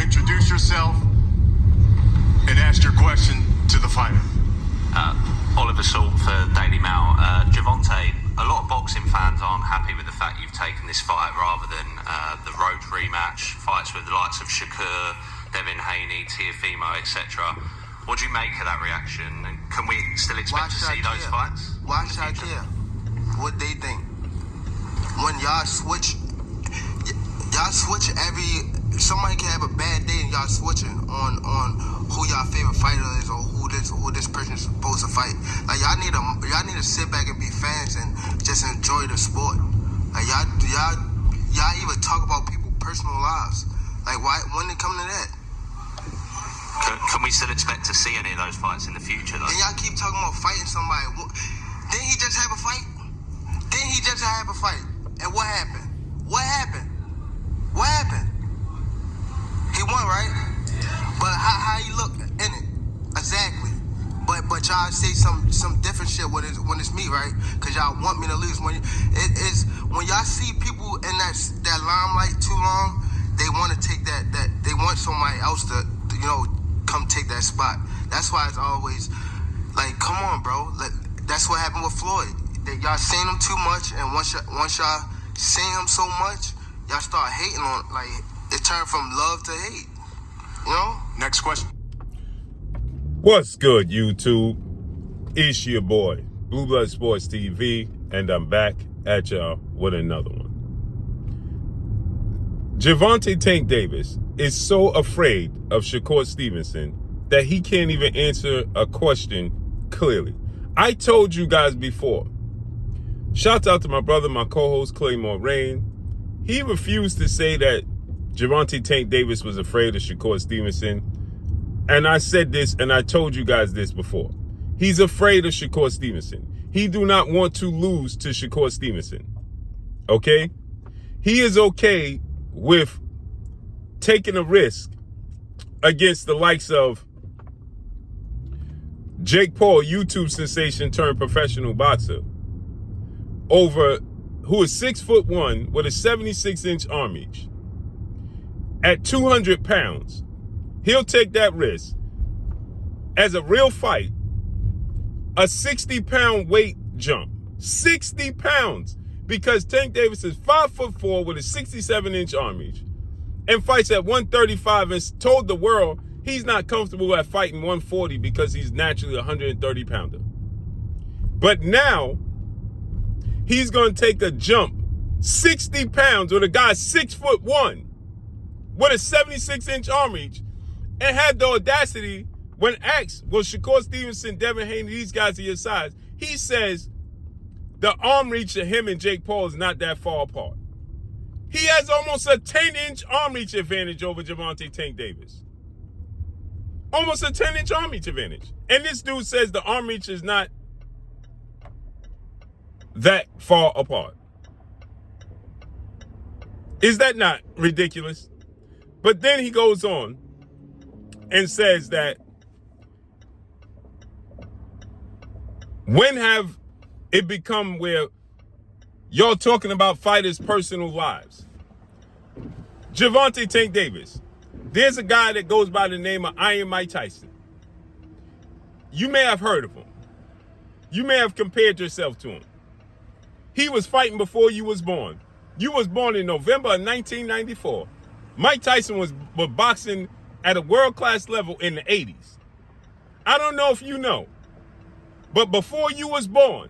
introduce yourself and ask your question to the fighter. Oliver Salt for Daily Mail. Gervonta, a lot of boxing fans aren't happy with the fact you've taken this fight rather than the road rematch, fights with the likes of Shakur, Devin Haney, Teofimo, etc. What do you make of that reaction? And can we still expect to see those fights? Why should I care what they think? When y'all switch somebody can have a bad day and y'all switching on who y'all favorite fighter is or who this person is supposed to fight. Like y'all need to sit back and be fans and just enjoy the sport. Like y'all even talk about people's personal lives. Like why when it come to that? Can we still expect to see any of those fights in the future, though? And y'all keep talking about fighting somebody. Didn't he just have a fight? And what happened? He won, right? But how he look in it? Exactly. But y'all say some different shit when it's me, right? Because y'all want me to lose. When y'all see people in that limelight too long, they want to take that they want somebody else to come take that spot. That's why it's always like, come on, bro. That's what happened with Floyd. Y'all seen him too much, and once y'all seen him so much, y'all start hating on. Like it turned from love to hate. Next question. What's good, YouTube? It's your boy, Blue Blood Sports TV, and I'm back at y'all with another one. Gervonta Tank Davis is so afraid of Shakur Stevenson that he can't even answer a question clearly. I told you guys before. Shouts out to my brother, my co-host, Claymore Rain. He refused to say that Gervonta Tank Davis was afraid of Shakur Stevenson. And I said this, and I told you guys this before. He's afraid of Shakur Stevenson. He do not want to lose to Shakur Stevenson. Okay? He is okay with taking a risk against the likes of Jake Paul, YouTube sensation turned professional boxer, who is 6'1" with a 76-inch arm reach. At 200 pounds, he'll take that risk as a real fight, a 60-pound weight jump. 60 pounds, because Tank Davis is 5'4" with a 67-inch arm reach and fights at 135 and told the world he's not comfortable at fighting 140 because he's naturally a 130-pounder. But now, he's going to take a jump 60 pounds with a guy 6'1" with a 76-inch arm reach and had the audacity when asked, will Shakur Stevenson, Devin Haney, these guys are your size? He says the arm reach of him and Jake Paul is not that far apart. He has almost a 10-inch arm reach advantage over Gervonta Tank Davis. Almost a 10-inch arm reach advantage. And this dude says the arm reach is not that far apart. Is that not ridiculous? But then he goes on and says that when have it become where y'all talking about fighters' personal lives? Gervonta Tank Davis. There's a guy that goes by the name of Iron Mike Tyson. You may have heard of him. You may have compared yourself to him. He was fighting before you was born. You was born in November of 1994. Mike Tyson was boxing at a world-class level in the 80s. I don't know if you know, but before you was born,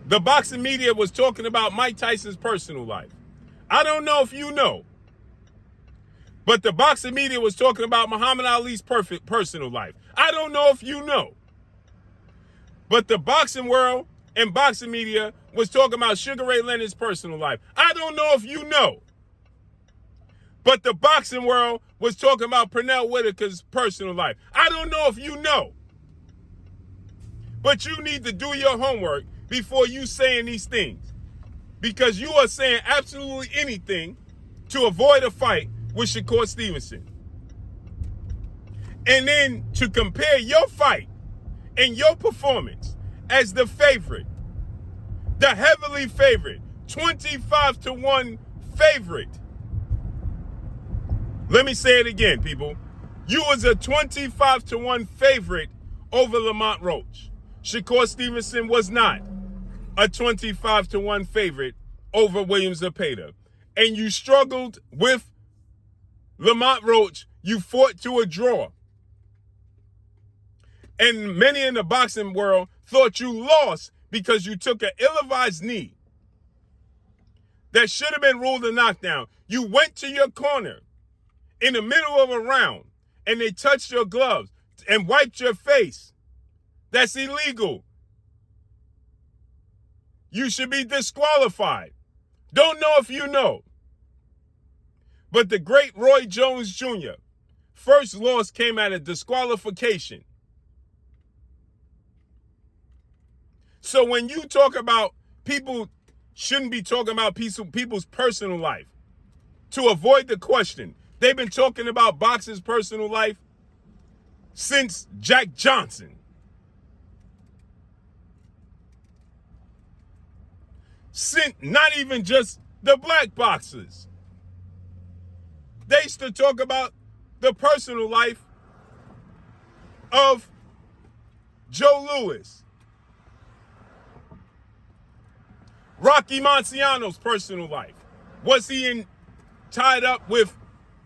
the boxing media was talking about Mike Tyson's personal life. I don't know if you know, but the boxing media was talking about Muhammad Ali's perfect personal life. I don't know if you know, but the boxing world and boxing media was talking about Sugar Ray Leonard's personal life. I don't know if you know, but the boxing world was talking about Pernell Whitaker's personal life. I don't know if you know, but you need to do your homework before you saying these things, because you are saying absolutely anything to avoid a fight with Shakur Stevenson. And then to compare your fight and your performance as the favorite, the heavily favored, 25-1 favorite. Let me say it again, people. You was a 25-1 favorite over Lamont Roach. Shakur Stevenson was not a 25-1 favorite over Williams Zepeda. And you struggled with Lamont Roach. You fought to a draw. And many in the boxing world thought you lost because you took an ill-advised knee that should have been ruled a knockdown. You went to your corner in the middle of a round and they touched your gloves and wiped your face. That's illegal. You should be disqualified. Don't know if you know. But the great Roy Jones Jr., first loss came at a disqualification. So when you talk about people shouldn't be talking about people's personal life, to avoid the question, they've been talking about boxers' personal life since Jack Johnson. Since not even just the black boxers. They used to talk about the personal life of Joe Louis. Rocky Marciano's personal life. Was he tied up with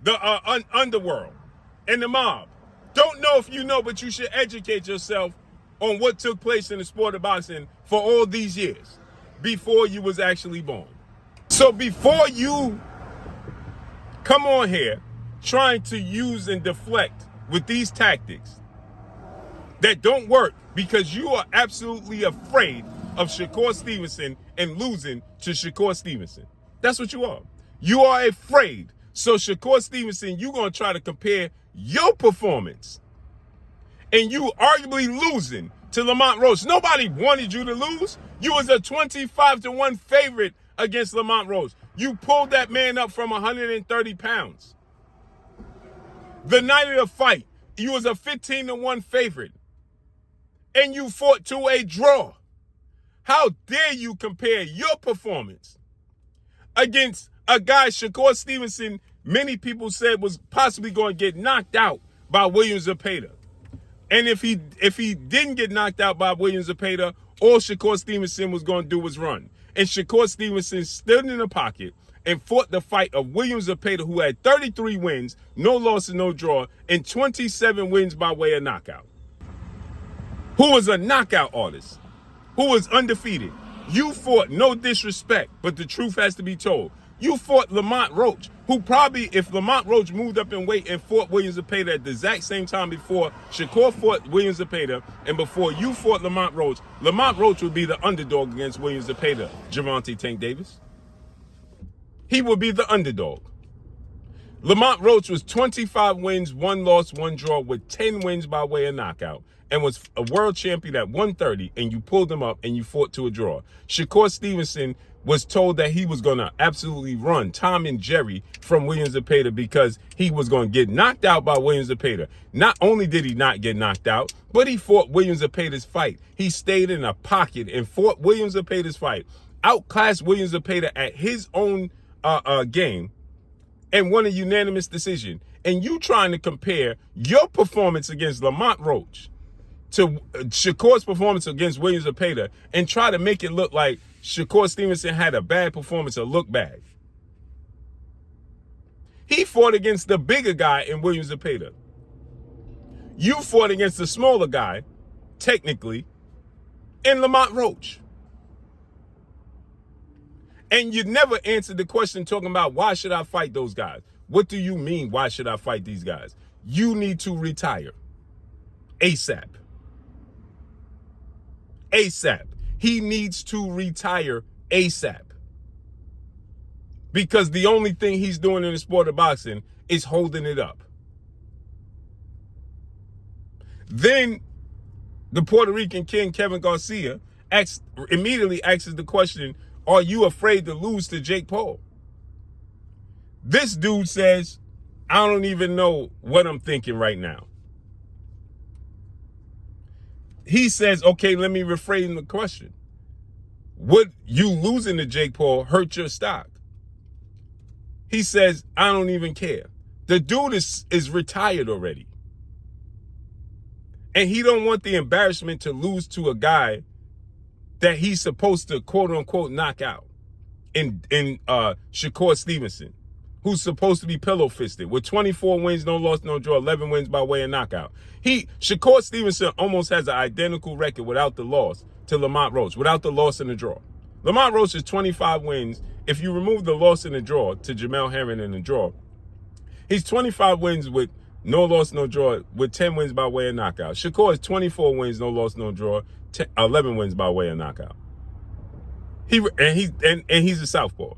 the underworld and the mob? Don't know if you know, but you should educate yourself on what took place in the sport of boxing for all these years before you was actually born. So before you come on here trying to use and deflect with these tactics that don't work because you are absolutely afraid of Shakur Stevenson and losing to Shakur Stevenson. That's what you are. You are afraid. So Shakur Stevenson, you're going to try to compare your performance and you arguably losing to Lamont Roach. Nobody wanted you to lose. You was a 25-1 favorite against Lamont Roach. You pulled that man up from 130 pounds. The night of the fight, you was a 15-1 favorite. And you fought to a draw. How dare you compare your performance against a guy, Shakur Stevenson, many people said was possibly going to get knocked out by Williams Zepeda. And if he didn't get knocked out by Williams Zepeda, all Shakur Stevenson was going to do was run. And Shakur Stevenson stood in the pocket and fought the fight of Williams Zepeda, who had 33 wins, no losses, no draw, and 27 wins by way of knockout. Who was a knockout artist, who was undefeated. You fought, no disrespect, but the truth has to be told. You fought Lamont Roach, who probably, if Lamont Roach moved up in weight and fought Williams Zepeda at the exact same time before Shakur fought Williams Zepeda and before you fought Lamont Roach would be the underdog against Williams Zepeda, Gervonta Tank Davis. He would be the underdog. Lamont Roach was 25 wins, 1 loss, 1 draw with 10 wins by way of knockout and was a world champion at 130, and you pulled him up and you fought to a draw. Shakur Stevenson was told that he was going to absolutely run Tom and Jerry from Williams Zepeda because he was going to get knocked out by Williams Zepeda. Not only did he not get knocked out, but he fought Williams Zepeda's fight. He stayed in a pocket and fought Williams Zepeda's fight, outclassed Williams Zepeda at his own game, and won a unanimous decision. And you trying to compare your performance against Lamont Roach to Shakur's performance against Williams Zepeda and try to make it look like Shakur Stevenson had a bad performance or look bad. He fought against the bigger guy in Williams Zepeda. You fought against the smaller guy, technically, in Lamont Roach. And you never answered the question talking about why should I fight those guys? What do you mean, why should I fight these guys? You need to retire. ASAP. ASAP. He needs to retire ASAP. Because the only thing he's doing in the sport of boxing is holding it up. Then the Puerto Rican king, Kevin Garcia, immediately asks the question, are you afraid to lose to Jake Paul? This dude says, I don't even know what I'm thinking right now. He says, okay, let me rephrase the question. Would you losing to Jake Paul hurt your stock? He says, I don't even care. The dude is retired already. And he don't want the embarrassment to lose to a guy that he's supposed to quote unquote knock out in Shakur Stevenson, who's supposed to be pillow fisted with 24 wins, no loss, no draw, 11 wins by way of knockout. Shakur Stevenson almost has an identical record without the loss to Lamont Roach, without the loss and the draw. Lamont Roach is 25 wins. If you remove the loss and the draw to Jamel Herring in the draw, he's 25 wins with no loss, no draw, with 10 wins by way of knockout. Shakur is 24 wins, no loss, no draw, 11 wins by way of knockout. He's a southpaw,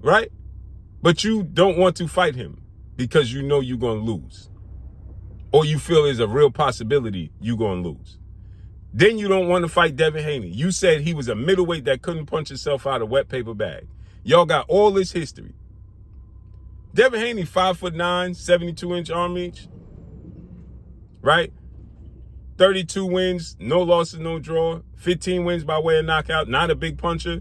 right? But you don't want to fight him because you know you're going to lose, or you feel there's a real possibility you're going to lose. Then you don't want to fight Devin Haney. You said he was a middleweight that couldn't punch himself out of a wet paper bag. Y'all got all this history. Devin Haney, 5'9", 72-inch arm reach, right? 32 wins, no losses, no draw, 15 wins by way of knockout, not a big puncher.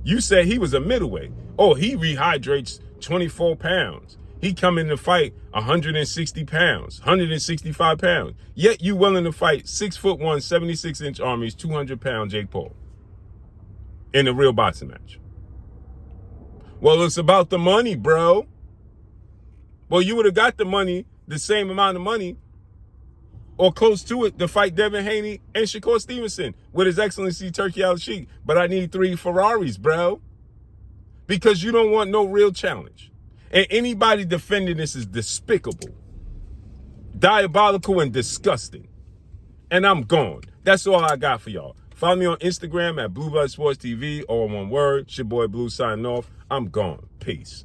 You said he was a middleweight. Oh, he rehydrates 24 pounds. He come in to fight 160 pounds, 165 pounds. Yet you willing to fight 6'1", 76-inch arm reach, 200-pound Jake Paul in a real boxing match. Well, it's about the money, bro. Well, you would have got the money, the same amount of money, or close to it, to fight Devin Haney and Shakur Stevenson with His Excellency Turkey Al-Sheikh. But I need 3 Ferraris, bro. Because you don't want no real challenge. And anybody defending this is despicable, diabolical, and disgusting. And I'm gone. That's all I got for y'all. Follow me on Instagram at Blue Blood Sports TV, all one word. It's your boy Blue signing off. I'm gone. Peace.